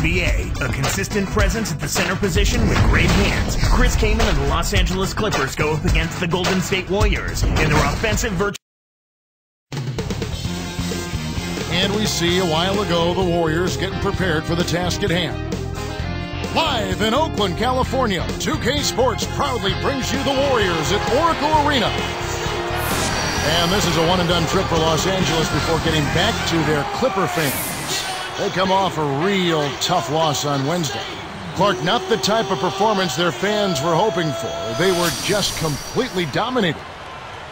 NBA. A consistent presence at the center position with great hands. Chris Kaman and the Los Angeles Clippers go up against the Golden State Warriors in their offensive virtual. And we see a while ago the Warriors getting prepared for the task at hand. Live in Oakland, California, 2K Sports proudly brings you the Warriors at Oracle Arena. And this is a one-and-done trip for Los Angeles before getting back to their Clipper fans. They come off a real tough loss on Wednesday. Clark, not the type of performance their fans were hoping for. They were just completely dominated.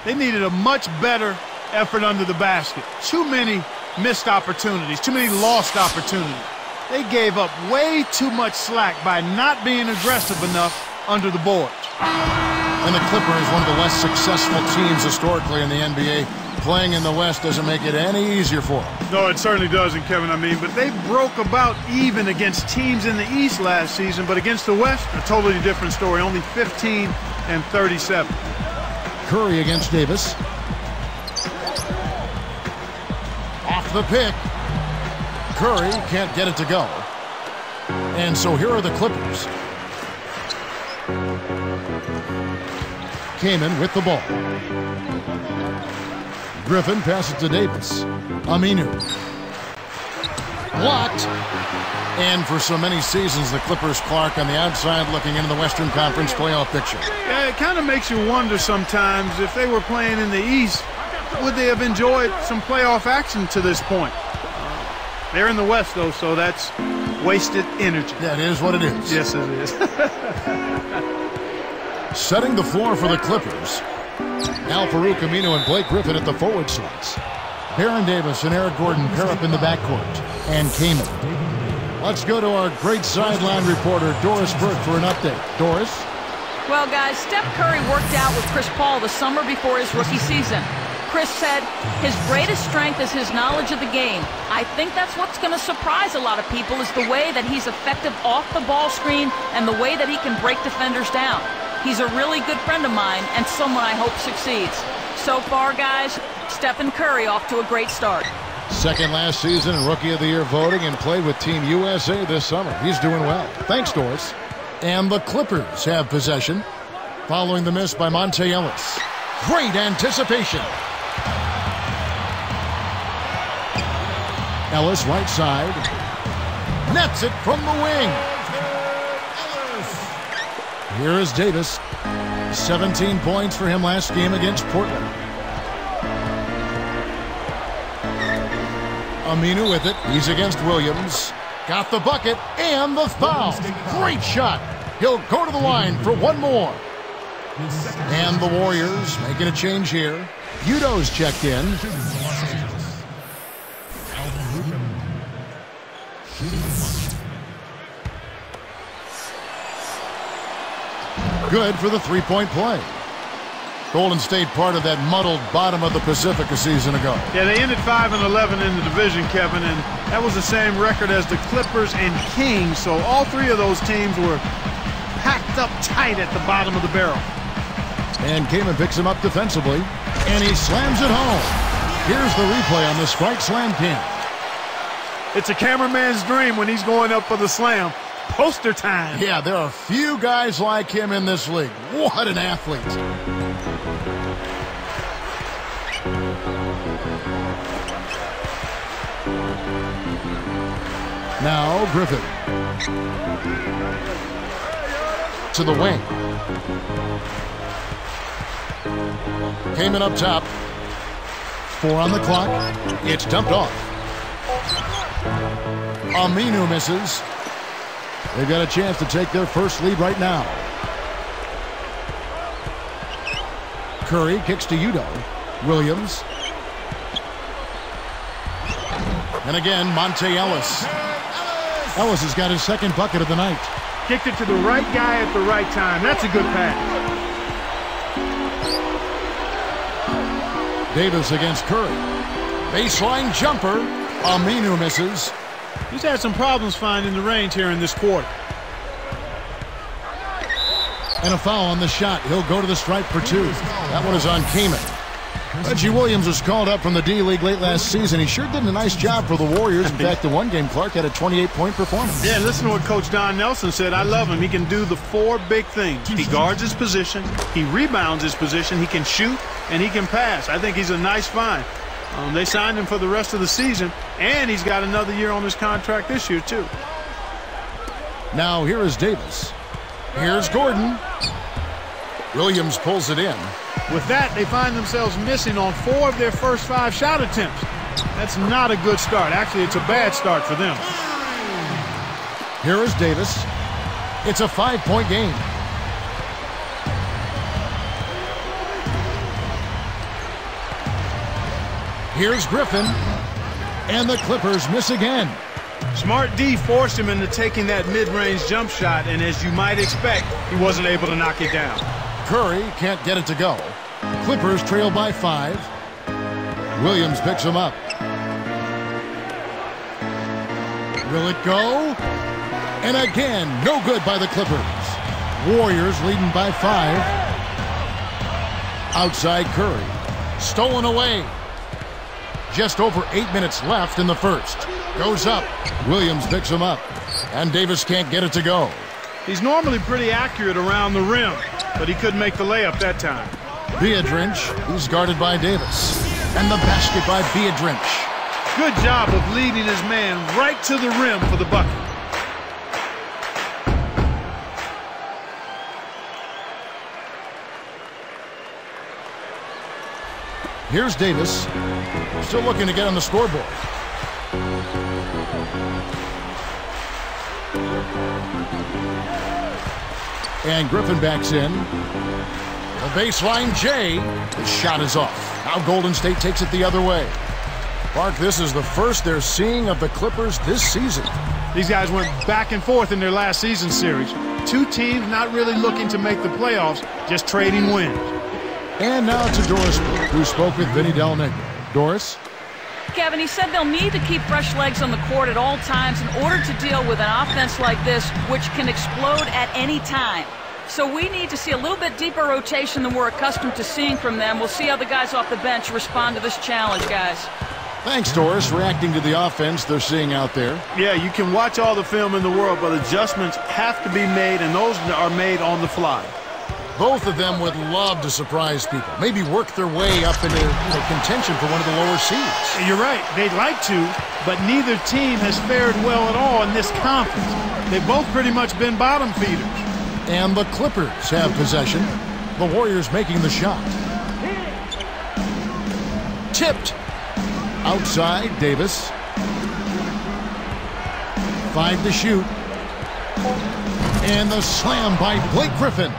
They needed a much better effort under the basket. Too many missed opportunities, too many lost opportunities. They gave up way too much slack by not being aggressive enough under the boards. And the Clippers, one of the less successful teams historically in the NBA, playing in the West doesn't make it any easier for them. No, it certainly doesn't, Kevin. But they broke about even against teams in the East last season, but against the West, a totally different story. Only 15 and 37. Curry against Davis. Off the pick. Curry can't get it to go. And so here are the Clippers. Kaman with the ball. Griffin passes to Davis. Aminu. Blocked. And for so many seasons, the Clippers, Clark, on the outside looking into the Western Conference playoff picture. Yeah, it kind of makes you wonder sometimes if they were playing in the East, would they have enjoyed some playoff action to this point? They're in the West, though, so that's wasted energy. That is what it is. Yes, it is. Setting the floor for the Clippers. Al-Farouq Aminu and Blake Griffin at the forward slots. Baron Davis and Eric Gordon pair up in the backcourt. And Kaman. Let's go to our great sideline reporter, Doris Burke, for an update. Doris? Well, guys, Steph Curry worked out with Chris Paul the summer before his rookie season. Chris said his greatest strength is his knowledge of the game. I think that's what's going to surprise a lot of people is the way that he's effective off the ball screen and the way that he can break defenders down. He's a really good friend of mine and someone I hope succeeds. So far, guys, Stephen Curry off to a great start. Second last season in Rookie of the Year voting and played with Team USA this summer. He's doing well. Thanks, Doris. And the Clippers have possession following the miss by Monte Ellis. Great anticipation. Ellis right side. Nets it from the wing. Here is Davis. 17 points for him last game against Portland. Aminu with it. He's against Williams. Got the bucket and the foul. Great shot. He'll go to the line for one more. And the Warriors making a change here. Udo's checked in. Good for the three-point play. Golden State part of that muddled bottom of the Pacific a season ago. Yeah, they ended 5-11 in the division, Kevin, and that was the same record as the Clippers and Kings, so all three of those teams were packed up tight at the bottom of the barrel. And Kaman picks him up defensively, and he slams it home. Here's the replay on the strike slam cam. It's a cameraman's dream when he's going up for the slam. Poster time. Yeah, there are few guys like him in this league. What an athlete. Now Griffin. To the wing. Kaman up top. 4 on the clock. It's dumped off. Aminu misses. They've got a chance to take their first lead right now. Curry kicks to Udo. Williams. And again, Monte Ellis. Ellis has got his second bucket of the night. Kicked it to the right guy at the right time. That's a good pass. Davis against Curry. Baseline jumper. Aminu misses. He's had some problems finding the range here in this quarter. And a foul on the shot. He'll go to the stripe for 2. That one is on Kaman. Reggie Williams was called up from the D-League late last season. He sure did a nice job for the Warriors. In fact, in one game, Clark had a 28-point performance. Yeah, listen to what Coach Don Nelson said. I love him. He can do the 4 big things. He guards his position, he rebounds his position, he can shoot, and he can pass. I think he's a nice find. They signed him for the rest of the season, and he's got another year on his contract this year, too. Now here is Davis. Here's Gordon. Williams pulls it in. With that, they find themselves missing on 4 of their first 5 shot attempts. That's not a good start. Actually, it's a bad start for them. Here is Davis. It's a 5-point game. Here's Griffin. And the Clippers miss again. Smart D forced him into taking that mid-range jump shot, and as you might expect, he wasn't able to knock it down. Curry can't get it to go. Clippers trail by 5. Williams picks him up. Will it go? And again, no good by the Clippers. Warriors leading by 5. Outside Curry. Stolen away. Just over 8 minutes left in the first. Goes up. Williams picks him up. And Davis can't get it to go. He's normally pretty accurate around the rim, but he couldn't make the layup that time. Biedrins, he's guarded by Davis. And the basket by Biedrins. Good job of leading his man right to the rim for the bucket. Here's Davis. Still looking to get on the scoreboard. And Griffin backs in. The baseline J. The shot is off. Now Golden State takes it the other way. Mark, this is the first they're seeing of the Clippers this season. These guys went back and forth in their last season series. 2 teams not really looking to make the playoffs, just trading wins. And now to Doris, who spoke with Vinny Del Negro. Doris? Kevin, he said they'll need to keep fresh legs on the court at all times in order to deal with an offense like this, which can explode at any time. So we need to see a little bit deeper rotation than we're accustomed to seeing from them. We'll see how the guys off the bench respond to this challenge, guys. Thanks, Doris, reacting to the offense they're seeing out there. Yeah, you can watch all the film in the world, but adjustments have to be made, and those are made on the fly. Both of them would love to surprise people, maybe work their way up into contention for one of the lower seeds. You're right. They'd like to, but neither team has fared well at all in this conference. They've both pretty much been bottom feeders. And the Clippers have possession. The Warriors making the shot. Tipped. Outside, Davis. 5 to shoot. And the slam by Blake Griffin.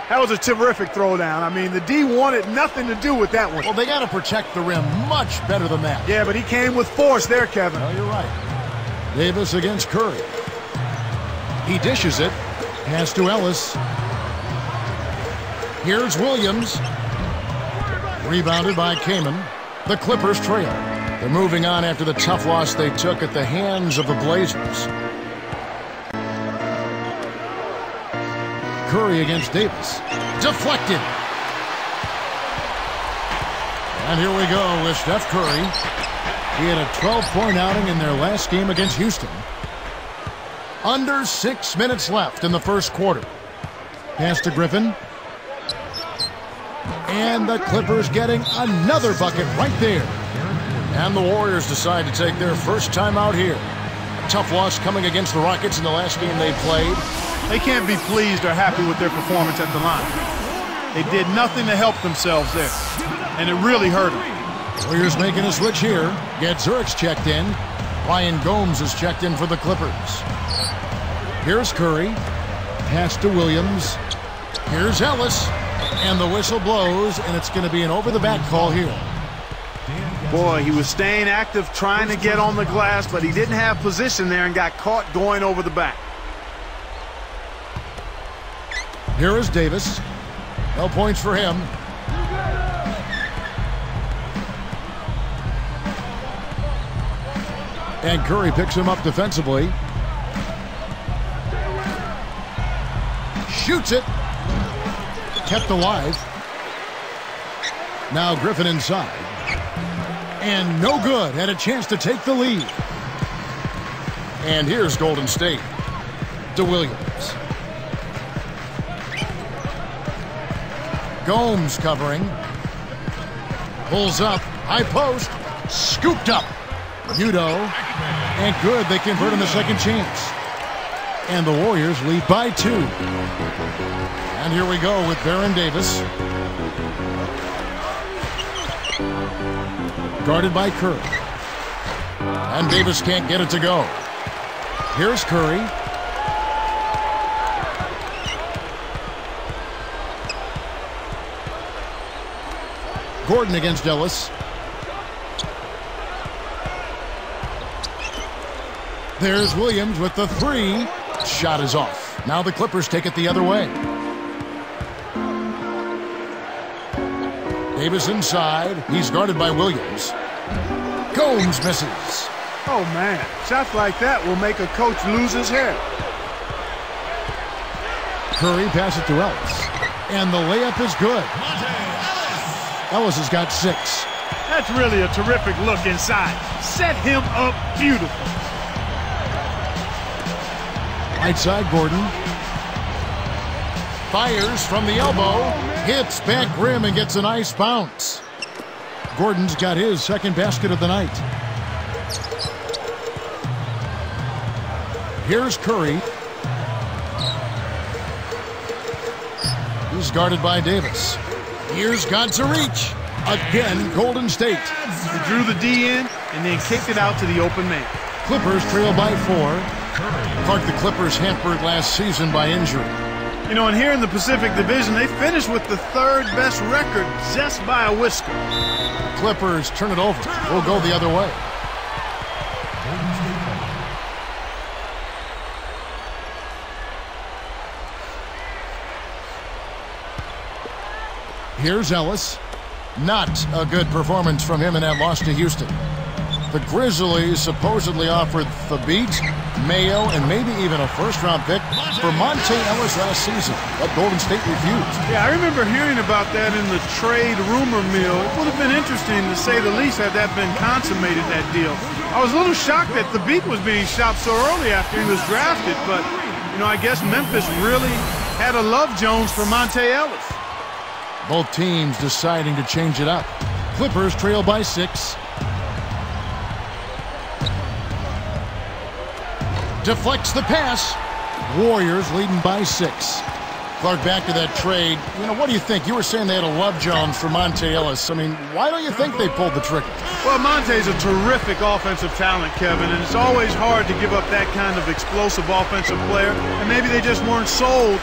That was a terrific throwdown. I mean, the D wanted nothing to do with that one. Well, they got to protect the rim much better than that. Yeah, but he came with force there, Kevin. Well, you're right. Davis against Curry. He dishes it. Pass to Ellis. Here's Williams. Rebounded by Kaman. The Clippers trail. They're moving on after the tough loss they took at the hands of the Blazers. Curry against Davis. Deflected. And here we go with Steph Curry. He had a 12-point outing in their last game against Houston. Under 6 minutes left in the first quarter. Pass to Griffin. And the Clippers getting another bucket right there. And the Warriors decide to take their first time out here. A tough loss coming against the Rockets in the last game they played. They can't be pleased or happy with their performance at the line. They did nothing to help themselves there, and it really hurt them. Warriors making a switch here. Get Zurich checked in. Ryan Gomes is checked in for the Clippers. Here's Curry. Pass to Williams. Here's Ellis. And the whistle blows, and it's going to be an over-the-back call here. Boy, he was staying active, trying to get on the glass, but he didn't have position there and got caught going over the back. Here is Davis. No points for him. And Curry picks him up defensively. Shoots it. Kept alive. Now Griffin inside. And no good. Had a chance to take the lead. And here's Golden State. To Williams. Gomes covering. Pulls up. High post. Scooped up. Udo. And good. They convert on the second chance. And the Warriors lead by 2. And here we go with Baron Davis. Guarded by Curry. And Davis can't get it to go. Here's Curry. Gordon against Ellis. There's Williams with the 3. Shot is off. Now the Clippers take it the other way. Davis inside. He's guarded by Williams. Gomes misses. Oh, man. Shots like that will make a coach lose his hair. Curry passes it to Ellis. And the layup is good. Ellis has got 6. That's really a terrific look inside. Set him up beautiful. Right side, Gordon. Fires from the elbow. Hits back rim and gets a nice bounce. Gordon's got his second basket of the night. Here's Curry. He's guarded by Davis. Here's got to reach. Again, Golden State. He drew the D in and then kicked it out to the open man. Clippers trail by 4. Clark, the Clippers hampered last season by injury. You know, and here in the Pacific Division, they finished with the 3rd best record just by a whisker. Clippers turn it over. We'll go the other way. Here's Ellis. Not a good performance from him in that loss to Houston. The Grizzlies supposedly offered Thabit, Mayo, and maybe even a first-round pick for Monte Ellis last season, but Golden State refused. Yeah, I remember hearing about that in the trade rumor mill. It would have been interesting, to say the least, had that been consummated, that deal. I was a little shocked that Thabit was being shopped so early after he was drafted, but, you know, I guess Memphis really had a love Jones for Monte Ellis. Both teams deciding to change it up. Clippers trail by 6. Deflects the pass. Warriors leading by 6. Clark, back to that trade. You know, what do you think? You were saying they had a love Jones for Monte Ellis. I mean, why don't you think they pulled the trigger? Well, Monte's a terrific offensive talent, Kevin, and it's always hard to give up that kind of explosive offensive player. And maybe they just weren't sold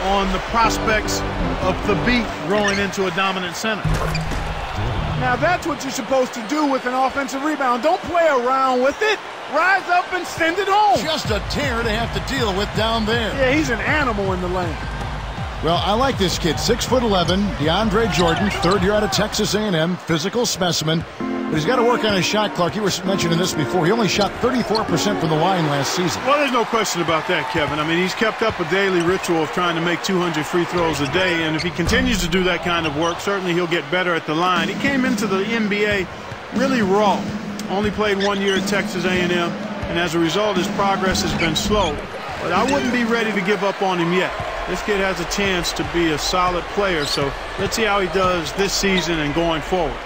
on the prospects of Thabit growing into a dominant center. Now, that's what you're supposed to do with an offensive rebound. Don't play around with it. Rise up and send it home. Just a tear to have to deal with down there. Yeah, he's an animal in the lane. Well, I like this kid. 6'11", DeAndre Jordan, 3rd year out of Texas A&M, physical specimen. But he's got to work on his shot, Clark. You were mentioning this before. He only shot 34% from the line last season. Well, there's no question about that, Kevin. I mean, he's kept up a daily ritual of trying to make 200 free throws a day, and if he continues to do that kind of work, certainly he'll get better at the line. He came into the NBA really raw. Only played 1 year at Texas A&M, and as a result, his progress has been slow. But I wouldn't be ready to give up on him yet. This kid has a chance to be a solid player, so let's see how he does this season and going forward.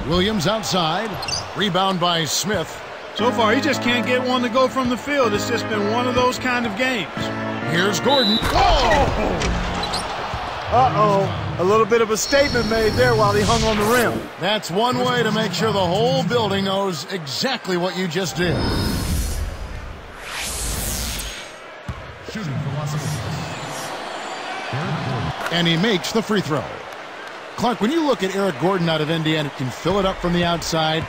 Williams outside. Rebound by Smith. So far, he just can't get one to go from the field. It's just been one of those kind of games. Here's Gordon. Uh-oh. A little bit of a statement made there while he hung on the rim. That's one way to make sure the whole building knows exactly what you just did. And he makes the free throw. Clark, when you look at Eric Gordon out of Indiana, he can fill it up from the outside,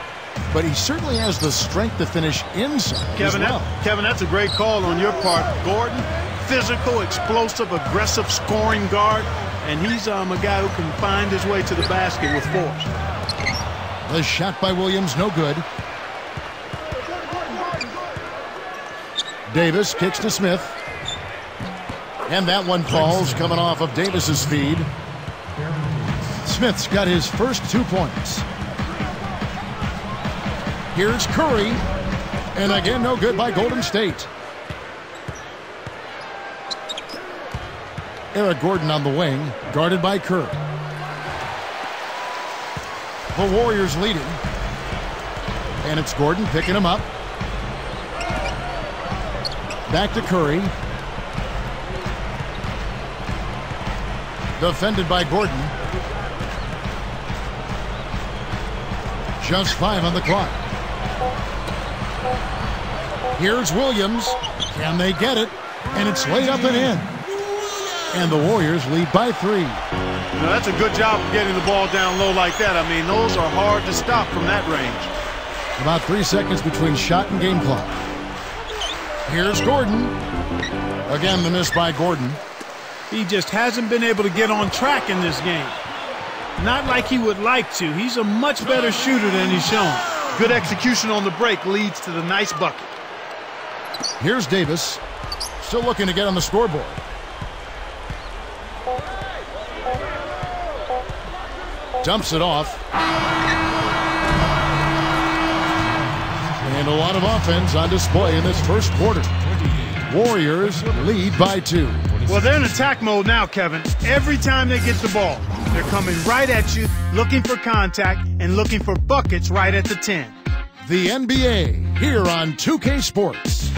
but he certainly has the strength to finish inside Kevin, as well. Kevin, that's a great call on your part. Gordon, physical, explosive, aggressive scoring guard, and he's a guy who can find his way to the basket with force. The shot by Williams, no good. Davis kicks to Smith. And that one falls, coming off of Davis's feed. Smith's got his first 2 points. Here's Curry. And again, no good by Golden State. Eric Gordon on the wing, guarded by Curry. The Warriors leading. And it's Gordon picking him up. Back to Curry. Defended by Gordon. Just 5 on the clock. Here's Williams. Can they get it? And it's laid up and in. And the Warriors lead by 3. Now, that's a good job of getting the ball down low like that. I mean, those are hard to stop from that range. About 3 seconds between shot and game clock. Here's Gordon. Again, the miss by Gordon. He just hasn't been able to get on track in this game. Not like he would like to. He's a much better shooter than he's shown. Good execution on the break leads to the nice bucket. Here's Davis. Still looking to get on the scoreboard. Dumps it off. And a lot of offense on display in this first quarter. Warriors lead by 2. Well, they're in attack mode now, Kevin. Every time they get the ball, they're coming right at you, looking for contact, and looking for buckets right at the 10. The NBA, here on 2K Sports.